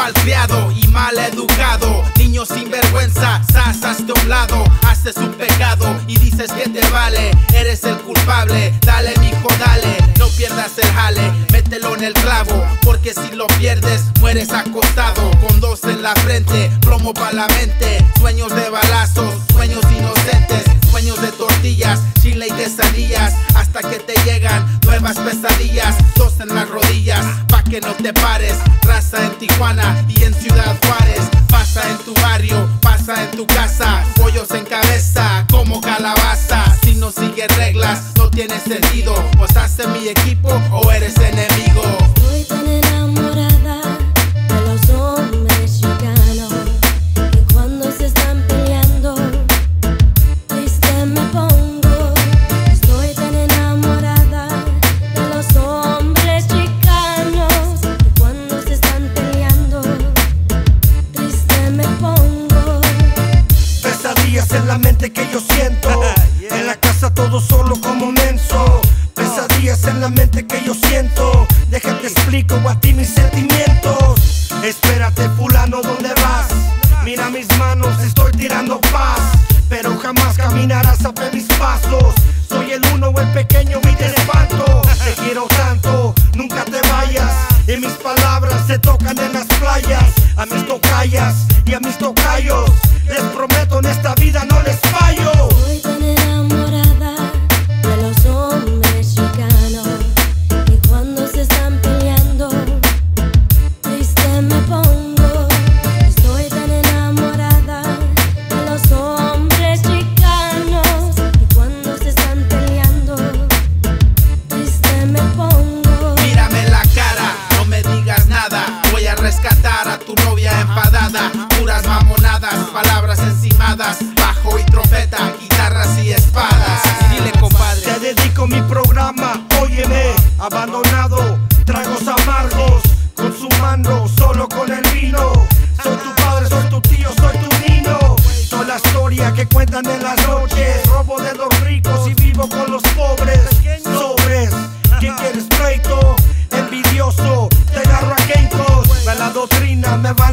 malcriado y mal educado. Niño sin vergüenza, hazte a un lado. Haces un pecado y dices que te vale. Eres el culpable, dale mijo, dale. No pierdas el jale, mételo en el clavo, porque si lo pierdes, mueres acostado. Con 2 en la frente, plomo pa' la mente. Sueños de balazos, sueños inocentes. Sueños de tortillas, chile y quesadillas, hasta que te llegan nuevas pesadillas. 2 en las rodillas, pa' que no te pares. Raza en Tijuana y en Ciudad Juárez. Pasa en tu barrio, pasa en tu casa. Pollos en cabeza, como calabaza. Si no sigues reglas, no tiene sentido. O estás en mi equipo o eres enemigo. Estoy tan enamorada de los hombres chicanos, que cuando se están peleando triste me pongo. Estoy tan enamorada de los hombres chicanos, que cuando se están peleando triste me pongo. Pesadillas en la mente que yo siento, en la casa todo solo como menso. Pesadillas en la mente que yo siento, déjate explico a ti mis sentimientos. Espérate fulano, ¿dónde vas? Mira mis manos, estoy tirando paz, pero jamás caminarás a ver mis pasos. Soy el uno o el pequeño y te espanto. Te quiero tanto, nunca te vayas. Y mis palabras se tocan en las playas. A mis tocayas y a mis tocayos les prometo en esta vida no les fallo. Estoy tan enamorada de los hombres chicanos, que cuando se están peleando triste me pongo. Estoy tan enamorada de los hombres chicanos, que cuando se están peleando triste me pongo. Mírame la cara, no me digas nada. Voy a rescatar a tu novia enfadada. Puras mamonadas, palabras encimadas, bajo y trompeta, guitarras y espadas. Dile compadre, te dedico mi programa, óyeme. Abandonado, tragos amargos, consumando solo con el vino. Soy tu padre, soy tu tío, soy tu niño. Soy la historia que cuentan en las noches. Robo de los ricos y vivo con los pobres. Sobres, ¿quién quieres pleito? Envidioso, te agarro a Kenkos. La doctrina me va